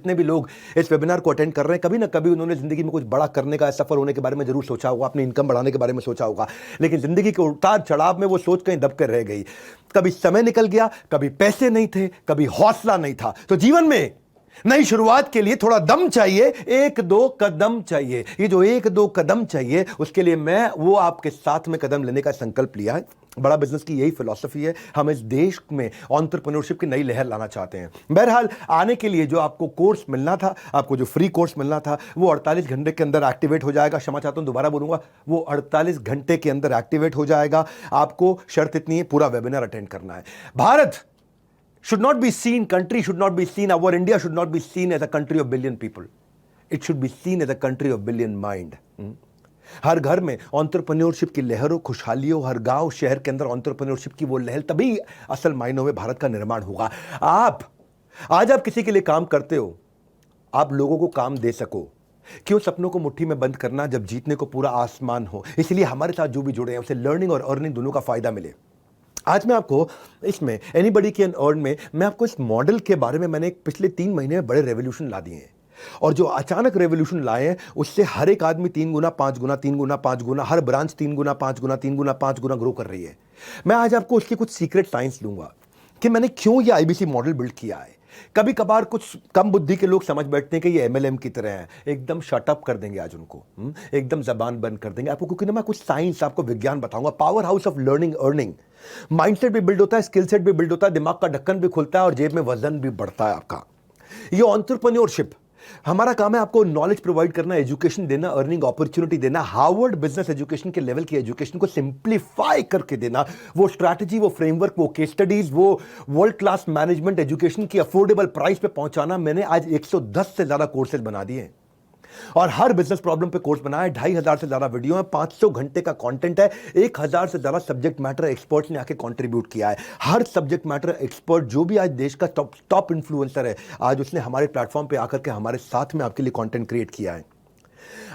जितने भी लोग इस वेबिनार को अटेंड कर रहे हैं, कभी ना कभी उन्होंने ज़िंदगी में कुछ बड़ा करने का, सफल होने के बारे में जरूर सोचा होगा, अपनी इनकम बढ़ाने के बारे में सोचा होगा, लेकिन ज़िंदगी के उतार चढ़ाव में वो सोच कहीं दब कर रह गई। कभी समय निकल गया, कभी पैसे नहीं थे, कभी हौसला नहीं था। तो जीवन में नई शुरुआत के लिए थोड़ा दम चाहिए, एक दो कदम चाहिए। ये जो एक दो कदम चाहिए, उसके लिए मैं वो आपके साथ में कदम लेने का संकल्प लिया है। बड़ा बिजनेस की यही फिलॉसफी है। हम इस देश में एंटरप्रेन्योरशिप की नई लहर लाना चाहते हैं। बहरहाल, आने के लिए जो आपको कोर्स मिलना था, आपको जो फ्री कोर्स मिलना था, वो 48 घंटे के अंदर एक्टिवेट हो जाएगा। क्षमा चाहता हूं, दोबारा बोलूंगा, वो 48 घंटे के अंदर एक्टिवेट हो जाएगा। आपको शर्त इतनी है, पूरा वेबिनार अटेंड करना है। Bharat should not be seen, country should not be seen, our India should not be seen as a country of billion people. It should be seen as a country of billion mind. हर घर में entrepreneurship की लहरों, खुशहालियों, हर गांव शहर के अंदर entrepreneurship की वो लहर, तभी असल मायनों में भारत का निर्माण होगा। आज आप किसी के लिए काम करते हो, आप लोगों को काम दे सको। क्यों सपनों को मुट्ठी में बंद करना जब जीतने को पूरा आसमान हो। इसलिए हमारे साथ जो भी जुड़े हैं, उसे लर्निंग और अर्निंग दोनों का फायदा मिले। आज मैं आपको इसमें एनीबडी कैन अर्न में मैं आपको इस मॉडल के बारे में, मैंने पिछले 3 महीने में बड़े रेवोल्यूशन ला दिए हैं, और जो अचानक रेवोल्यूशन लाए हैं उससे हर एक आदमी 3 गुना 5 गुना 3 गुना 5 गुना, हर ब्रांच 3 गुना 5 गुना 3 गुना 5 गुना ग्रो कर रही है। मैं आज आपको उसकी कुछ सीक्रेट साइंस दूंगा कि मैंने क्यों ये आईबीसी मॉडल बिल्ड किया है। कभी कभार कुछ कम बुद्धि के लोग समझ बैठते हैं कि ये एमएलएम की तरह है, एकदम शटअप कर देंगे आज उनको, एकदम जबान बंद कर देंगे आपको, क्योंकि ना मैं कुछ साइंस, आपको विज्ञान बताऊंगा। Power house of learning earning, mindset भी बिल्ड होता है, स्किल सेट भी बिल्ड होता है, दिमाग का ढक्कन भी खुलता है और जेब में वजन भी बढ़ता है आपका। ये एंटरप्रेन्योरशिप, हमारा काम है आपको नॉलेज प्रोवाइड करना, एजुकेशन देना, अर्निंग अपॉर्चुनिटी देना, हार्वर्ड बिजनेस एजुकेशन के लेवल की एजुकेशन को सिंप्लीफाई करके देना, वो स्ट्रैटेजी, वो फ्रेमवर्क, वो केस स्टडीज, वो वर्ल्ड क्लास मैनेजमेंट एजुकेशन की अफोर्डेबल प्राइस पे पहुंचाना। मैंने आज 110 से ज्यादा कोर्सेज बना दिए हैं और हर बिजनेस प्रॉब्लम पे कोर्स बनाया है। 2500 से ज्यादा वीडियो है, 500 घंटे का कंटेंट है, 1000 से ज्यादा सब्जेक्ट मैटर एक्सपर्ट्स ने आके कंट्रीब्यूट किया है। हर सब्जेक्ट मैटर एक्सपर्ट जो भी आज देश का टॉप इन्फ्लुएंसर है, आज उसने हमारे प्लेटफॉर्म पे आकर के हमारे साथ में आपके लिए कंटेंट क्रिएट किया है।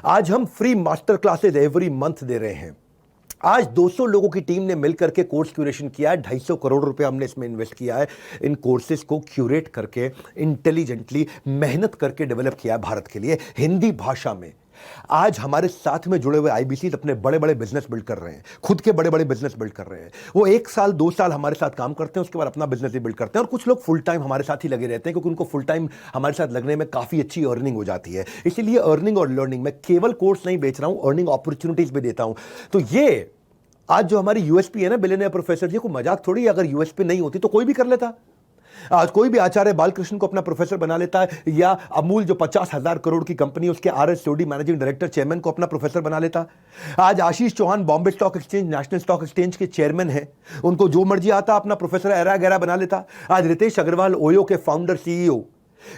आज हम free master classes every month दे रहे हैं। आज 200 लोगों की टीम ने मिलकर के कोर्स क्यूरेशन किया है। 250 करोड़ रुपए हमने इसमें इन्वेस्ट किया है। इन कोर्सेज को क्यूरेट करके, इंटेलिजेंटली मेहनत करके डेवलप किया है भारत के लिए, हिंदी भाषा में। आज हमारे साथ में जुड़े हुए आईबीसी अपने बड़े बड़े बिजनेस बिल्ड कर रहे हैं, खुद के बड़े बड़े बिजनेस बिल्ड कर रहे हैं। वो 1 साल 2 साल हमारे साथ काम करते हैं, उसके बाद अपना बिजनेस भी बिल्ड करते हैं। और कुछ लोग फुल टाइम हमारे साथ ही लगे रहते हैं, क्योंकि उनको फुल टाइम हमारे साथ लगने में काफी अच्छी अर्निंग हो जाती है। इसीलिए अर्निंग और लर्निंग, मैं केवल कोर्स नहीं बेच रहा हूं, अर्निंग अपॉर्चुनिटीज भी देता हूं। तो ये आज जो हमारी यूएसपी है ना, बिलियनियर प्रोफेसर जी, कोई मजाक थोड़ी। अगर यूएसपी नहीं होती तो कोई भी कर लेता। आज कोई भी आचार्य बालकृष्ण को अपना प्रोफेसर बना लेता है, या अमूल जो 50,000 करोड़ की कंपनी, उसके आरएसओडी मैनेजिंग डायरेक्टर चेयरमैन को अपना प्रोफेसर बना लेता। आज Ashish Chauhan Bombay Stock Exchange, National Stock Exchange के चेयरमैन है, उनको जो मर्जी आता अपना प्रोफेसर एरा गैरा बना लेता। आज रितेश अग्रवाल, ओयो के फाउंडर सीईओ,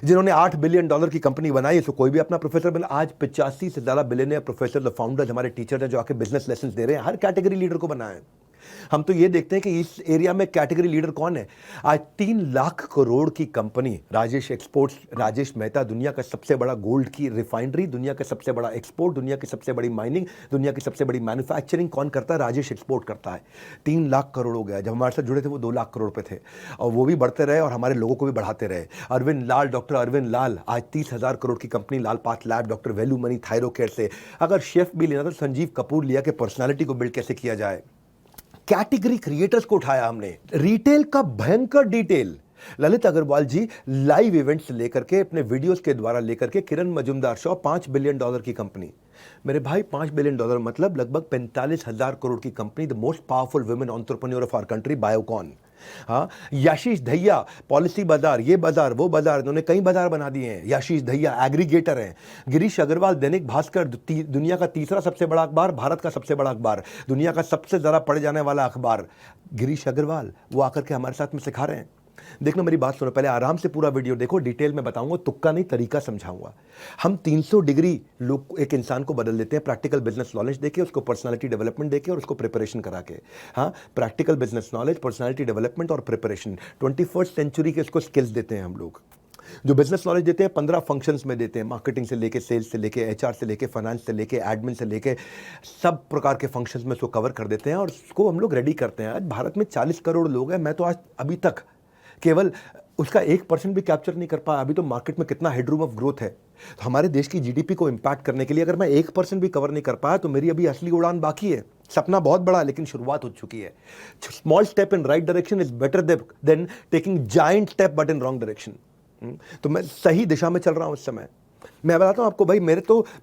जिन्होंने $8 बिलियन की कंपनी बनाई, तो कोई भी अपना प्रोफेसर बना। आज 85 से ज्यादा बिलियनियर प्रोफेसर, फाउंडर्स हमारे टीचर हैं, जो आके बिजनेस लेसन दे रहे हैं। हर कैटेगरी लीडर को बनाया है। हम तो ये देखते हैं कि इस एरिया में कैटेगरी लीडर कौन है। आज 3 लाख करोड़ की कंपनी राजेश एक्सपोर्ट्स, राजेश मेहता, दुनिया का सबसे बड़ा गोल्ड की रिफाइनरी, दुनिया का सबसे बड़ा एक्सपोर्ट, दुनिया की सबसे बड़ी माइनिंग, दुनिया की सबसे बड़ी मैन्युफैक्चरिंग कौन करता है? राजेश एक्सपोर्ट करता है। 3 लाख करोड़ हो गया। जब हमारे साथ जुड़े थे वो 2 लाख करोड़ पे थे, और वो भी बढ़ते रहे और हमारे लोगों को भी बढ़ाते रहे। अरविंद लाल, डॉक्टर अरविंद लाल, आज 30,000 करोड़ की company Lal Path Lab, doctor Velumani Thyrocare से। अगर शेफ भी लेना तो संजीव कपूर लिया कि पर्सनालिटी को बिल्ड कैसे किया जाए। कैटेगरी क्रिएटर्स को उठाया हमने। रिटेल का भयंकर detail, Lalit Agarwal ji live events लेकर के, अपने वीडियोस के द्वारा लेकर के, किरण मजुमदार शो, $5 बिलियन की कंपनी। मेरे भाई, $5 बिलियन मतलब लगभग 45,000 करोड़ की कंपनी, the most powerful women entrepreneur of our country, Biocon. हाँ, याशीष दहिया, पॉलिसी बाजार, ये बाजार वो बाजार, इन्होंने कई बाजार बना दिए हैं। याशीष दहिया एग्रीगेटर हैं। गिरीश अग्रवाल, दैनिक भास्कर, दुनिया का तीसरा सबसे बड़ा अखबार, भारत का सबसे बड़ा अखबार, दुनिया का सबसे ज्यादा पढ़े जाने वाला अखबार, गिरीश अग्रवाल, वो आकर के हमारे साथ में सिखा रहे हैं। देखना, मेरी बात सुनो, पहले आराम से पूरा वीडियो देखो, डिटेल में बताऊंगा, तुक्का नहीं तरीका समझाऊंगा। हम 300 डिग्री लोग एक इंसान को बदल देते हैं, प्रैक्टिकल बिजनेस नॉलेज देके, उसको पर्सनालिटी डेवलपमेंट देके और उसको प्रिपरेशन करा के। हाँ, practical business knowledge, personality development और प्रिपरेशन, 21st सेंचुरी के इसको स्किल्स देते हैं हम लोग। जो बिजनेस नॉलेज देते हैं 15 फंक्शंस में देते हैं, मार्केटिंग से लेके, सेल्स से लेके, एचआर से लेके, फाइनेंस से लेके, एडमिन से लेके, सब प्रकार के फंक्शंस में उसको कवर कर देते हैं और उसको हम लोग रेडी करते हैं। आज भारत में 40 करोड़ लोग हैं। मैं तो आज अभी तक केवल उसका 1% भी कैप्चर नहीं कर पाया। अभी तो मार्केट में कितना हेडरूम ऑफ ग्रोथ है। तो हमारे देश की जीडीपी को इम्पैक्ट करने के लिए अगर मैं 1% भी कवर नहीं कर पाया तो मेरी अभी असली उड़ान बाकी है। सपना बहुत बड़ा है लेकिन शुरुआत हो चुकी है। Small step in right direction is better than taking giant step but in wrong direction. तो मैं सही दिशा में चल रहा हूं इस समय। मैं बताता हूं आपको भाई, मैं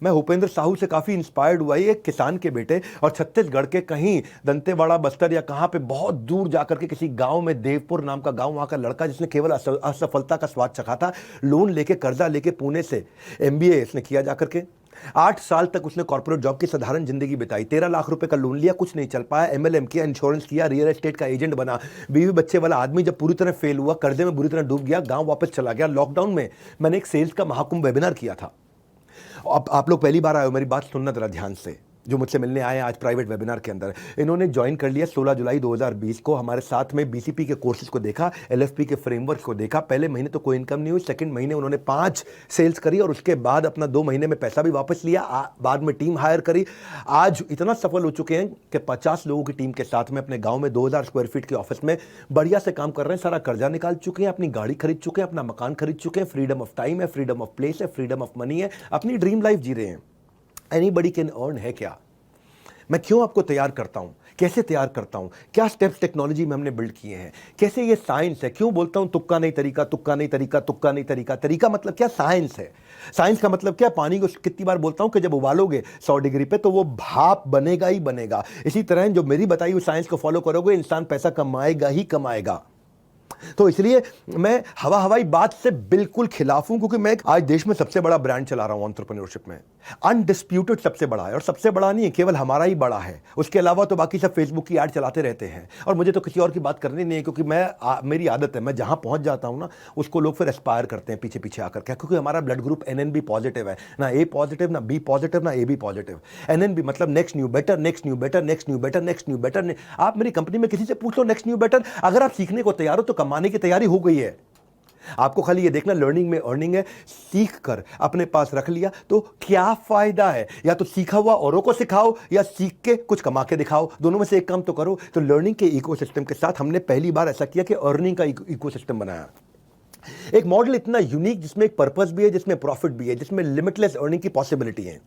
भूपेंद्र साहू से काफ़ी इंस्पायर्ड हुआ। एक किसान के बेटे और छत्तीसगढ़ के कहीं दंतेवाड़ा बस्तर या कहाँ पे बहुत दूर जाकर के किसी गांव में, देवपुर नाम का गांव, वहाँ का लड़का जिसने केवल असफलता का स्वाद चखा था, लोन लेके कर्जा लेके पुणे से एमबीए इसने किया जाकर के। 8 साल तक उसने कॉर्पोरेट जॉब की साधारण जिंदगी बिताई। 13 लाख रुपए का लोन लिया, कुछ नहीं चल पाया। एमएलएम किया, इंश्योरेंस किया, रियल एस्टेट का एजेंट बना। बीवी बच्चे वाला आदमी जब पूरी तरह फेल हुआ, कर्जे में बुरी तरह डूब गया, गांव वापस चला गया। लॉकडाउन में मैंने एक सेल्स का महाकुंभ वेबिनार किया था। आप लोग पहली बार आए हो, मेरी बात सुनना जरा ध्यान से, जो मुझसे मिलने आए आज प्राइवेट वेबिनार के अंदर। इन्होंने ज्वाइन कर लिया 16 जुलाई 2020 को। हमारे साथ में बीसीपी के कोर्सेज को देखा, एलएफपी के फ्रेमवर्क को देखा। पहले महीने तो कोई इनकम नहीं हुई, सेकंड महीने उन्होंने 5 सेल्स करी और उसके बाद अपना 2 महीने में पैसा भी वापस लिया। बाद में टीम हायर करी। आज इतना सफल हो चुके हैं कि 50 लोगों की टीम के साथ में अपने गाँव में 2000 स्क्वायर फीट के ऑफिस में बढ़िया से काम कर रहे हैं। सारा कर्जा निकाल चुके हैं, अपनी गाड़ी खरीद चुके हैं, अपना मकान खरीद चुके हैं। फ्रीडम ऑफ टाइम है, फ्रीडम ऑफ प्लेस है, फ्रीडम ऑफ मनी है, अपनी ड्रीम लाइफ जी रहे हैं। एनीबडी कैन अर्न है क्या? मैं क्यों आपको तैयार करता हूं, कैसे तैयार करता हूं, क्या स्टेप्स टेक्नोलॉजी में हमने बिल्ड किए हैं, कैसे ये साइंस है। क्यों बोलता हूं तुक्का नहीं तरीका, तुक्का नहीं तरीका, तुक्का नहीं तरीका। तरीका मतलब क्या? साइंस है। साइंस का मतलब क्या? पानी को कितनी बार बोलता हूं कि जब उबालोगे 100 डिग्री पे तो वो भाप बनेगा ही बनेगा। इसी तरह जो मेरी बताई हुई साइंस को फॉलो करोगे, इंसान पैसा कमाएगा ही कमाएगा। तो इसलिए मैं हवाई बात से बिल्कुल खिलाफ हूं, क्योंकि मैं आज देश में सबसे बड़ा ब्रांड चला रहा हूं एंटरप्रेन्योरशिप में। अनडिस्प्यूटेड सबसे बड़ा है, और सबसे बड़ा नहीं है केवल हमारा ही बड़ा है, उसके अलावा तो बाकी सब फेसबुक की ऐड चलाते रहते हैं। और मुझे तो किसी और की बात करनी नहीं है, क्योंकि मेरी आदत है, मैं जहां पहुंच जाता हूं ना, उसको लोग फिर एस्पायर करते हैं पीछे पीछे आकर के, क्योंकि हमारा ब्लड ग्रुप NNB पॉजिटिव है। ना A पॉजिटिव, ना B पॉजिटिव, ना AB पॉजिटिव। NNB मतलब next new better, next new better, next new better, next new better. आप मेरी कंपनी में किसी से पूछ लो नेक्स्ट न्यू बेटर, अगर आप सीखने को तैयार हो तो कमाने की तैयारी हो गई है। आपको खाली ये देखना लर्निंग में अर्निंग है। सीख कर अपने पास रख लिया तो क्या फायदा है? या तो सीखा हुआ औरों को सिखाओ, या सीख के कुछ कमा के दिखाओ। दोनों में से एक काम तो करो। तो लर्निंग के इकोसिस्टम के साथ हमने पहली बार ऐसा किया कि अर्निंग का इकोसिस्टम बनाया। एक मॉडल इतना यूनिक, जिसमें एक पर्पस भी है, जिसमें प्रॉफिट भी है, जिसमें लिमिटलेस अर्निंग की पॉसिबिलिटी है,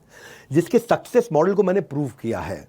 जिसके सक्सेस मॉडल को मैंने प्रूव किया है।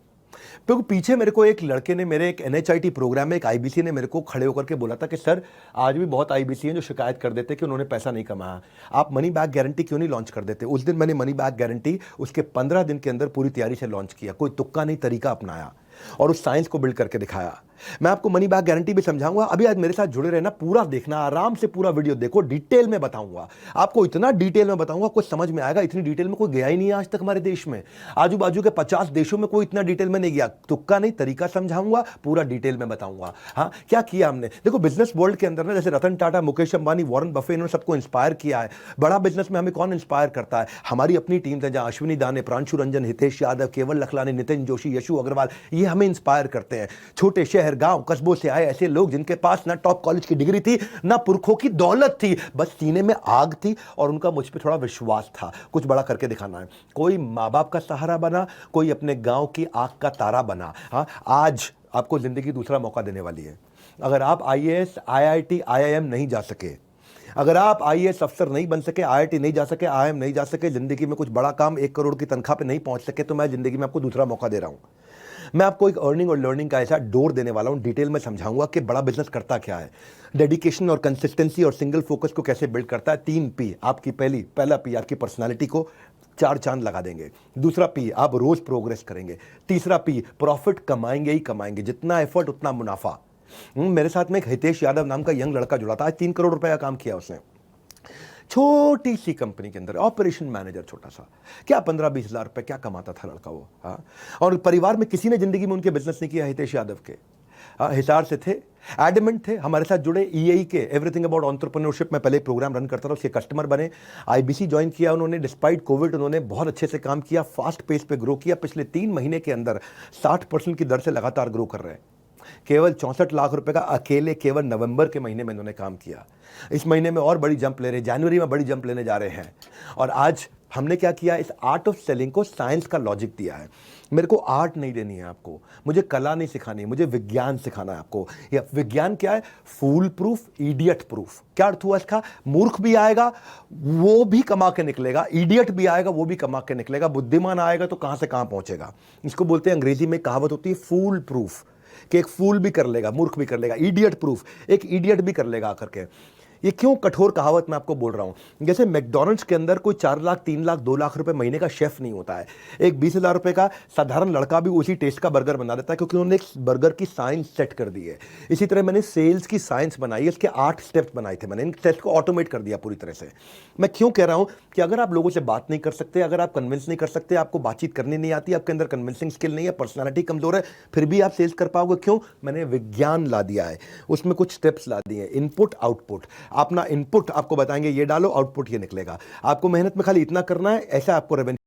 क्योंकि पीछे मेरे को एक लड़के ने, मेरे एक NHIT प्रोग्राम में एक IBC ने मेरे को खड़े होकर के बोला था कि सर, आज भी बहुत IBC हैं जो शिकायत कर देते कि उन्होंने पैसा नहीं कमाया, आप मनी बैक गारंटी क्यों नहीं लॉन्च कर देते? उस दिन मैंने मनी बैक गारंटी उसके 15 दिन के अंदर पूरी तैयारी से लॉन्च किया। कोई तुक्का नहीं तरीका अपनाया और उस साइंस को बिल्ड करके दिखाया। मैं आपको मनी बैक गारंटी भी समझाऊंगा। अभी आज मेरे साथ जुड़े रहना, पूरा देखना, आराम से पूरा वीडियो देखो, डिटेल में बताऊंगा आपको। इतना डिटेल में बताऊंगा कुछ समझ में आएगा। इतनी डिटेल में कोई गया ही नहीं आज तक हमारे देश में। आजू बाजू के 50 देशों में कोई इतना डिटेल में नहीं गया। तुक्का नहीं तरीका समझाऊंगा, पूरा डिटेल में बताऊंगा। हाँ, क्या किया हमने? देखो, बिजनेस वर्ल्ड के अंदर ना, जैसे रतन टाटा, मुकेश अंबानी, वॉरेन बफे, इन्होंने सबको इंस्पायर किया है। बड़ा बिजनेस में हमें कौन इंस्पायर करता है? हमारी अपनी टीम है, जहां अश्विनी दाने, प्रांशु रंजन, हितेश यादव, केवल लखलानी, नितिन जोशी, यशु अग्रवाल, ये हमें इंस्पायर करते हैं। छोटे शहर, गांव, कस्बों से आए ऐसे लोग जिनके पास ना टॉप कॉलेज की डिग्री थी, ना पुरखों की दौलत थी, बस सीने में आग थी और उनका मुझ पे थोड़ा विश्वास था। कुछ बड़ा करके दिखाना है। कोई माँ बाप का सहारा बना, कोई अपने गांव की आग का तारा बना। हाँ, आज आपको जिंदगी दूसरा मौका देने वाली है। अगर आप IAS, IIT, IIM नहीं जा सके, अगर आप IAS अफसर नहीं बन सके, IIT नहीं जा सके, IIM नहीं जा सके, जिंदगी में कुछ बड़ा काम 1 करोड़ की तनख्वाह पे नहीं पहुंच सके, तो मैं जिंदगी में आपको दूसरा मौका दे रहा हूं। मैं आपको एक अर्निंग और लर्निंग का ऐसा डोर देने वाला हूं, डिटेल में समझाऊंगा कि बड़ा बिजनेस करता क्या है, डेडिकेशन और कंसिस्टेंसी और सिंगल फोकस को कैसे बिल्ड करता है। 3 P आपकी, पहला P आपकी पर्सनालिटी को 4 चांद लगा देंगे। दूसरा P, आप रोज प्रोग्रेस करेंगे। तीसरा P, प्रॉफिट कमाएंगे ही कमाएंगे, जितना एफर्ट उतना मुनाफा। मेरे साथ में एक हितेश यादव नाम का यंग लड़का जुड़ा था। आज 3 करोड़ रुपए का काम किया उसने, छोटी सी कंपनी के अंदर ऑपरेशन मैनेजर, छोटा सा। क्या 15-20 हज़ार रुपए क्या कमाता था लड़का वो। हाँ, और परिवार में किसी ने जिंदगी में उनके बिजनेस नहीं किया हितेश यादव के। हिसार से थे, एडमेंट थे, हमारे साथ जुड़े। EAE के एवरीथिंग अबाउट एंटरप्रेन्योरशिप में पहले प्रोग्राम रन करता था, उसके कस्टमर बने। IBC ज्वाइन किया उन्होंने। डिस्पाइट कोविड उन्होंने बहुत अच्छे से काम किया, फास्ट पेस पे ग्रो किया। पिछले 3 महीने के अंदर 60% की दर से लगातार ग्रो कर रहे हैं। केवल 64 लाख रुपए का अकेले केवल नवंबर के महीने में इन्होंने काम किया। इस महीने में और बड़ी जंप ले रहे हैं, जनवरी में बड़ी जंप लेने जा रहे हैं। और आज हमने क्या किया, इस आर्ट ऑफ सेलिंग को साइंस का लॉजिक दिया है। मेरे को आर्ट नहीं देनी है आपको, मुझे कला नहीं सिखानी, मुझे विज्ञान सिखाना है आपको। या विज्ञान क्या है? फूल प्रूफ, इडियट प्रूफ। क्या अर्थ हुआ इसका? मूर्ख भी आएगा वो भी कमा के निकलेगा, इडियट भी आएगा वो भी कमा के निकलेगा, बुद्धिमान आएगा तो कहां से कहां पहुंचेगा। इसको बोलते हैं, अंग्रेजी में कहावत होती है फूल प्रूफ, कि एक फूल भी कर लेगा, मूर्ख भी कर लेगा। इडियट प्रूफ, एक इडियट भी कर लेगा आकर के। ये क्यों कठोर कहावत मैं आपको बोल रहा हूं? जैसे मैकडॉनल्ड्स के अंदर कोई 4 लाख, 3 लाख, 2 लाख रुपए महीने का शेफ नहीं होता है। एक 20,000 रुपए का साधारण लड़का भी उसी टेस्ट का बर्गर बना देता है, क्योंकि उन्होंने एक बर्गर की साइंस सेट कर दी है। इसी तरह मैंने सेल्स की साइंस बनाई है, इसके 8 स्टेप्स बनाए थे मैंने, इन स्टेप्स को ऑटोमेट कर दिया पूरी तरह से। मैं क्यों कह रहा हूं कि अगर आप लोगों से बात नहीं कर सकते, अगर आप कन्विंस नहीं कर सकते, आपको बातचीत करनी नहीं आती, आपके अंदर कन्विंसिंग स्किल नहीं है, पर्सनैलिटी कमजोर है, फिर भी आप सेल्स कर पाओगे। क्यों? मैंने विज्ञान ला दिया है, उसमें कुछ स्टेप्स ला दिए, इनपुट आउटपुट। अपना इनपुट आपको बताएंगे ये डालो, आउटपुट ये निकलेगा। आपको मेहनत में खाली इतना करना है, ऐसा आपको रेवेन्यू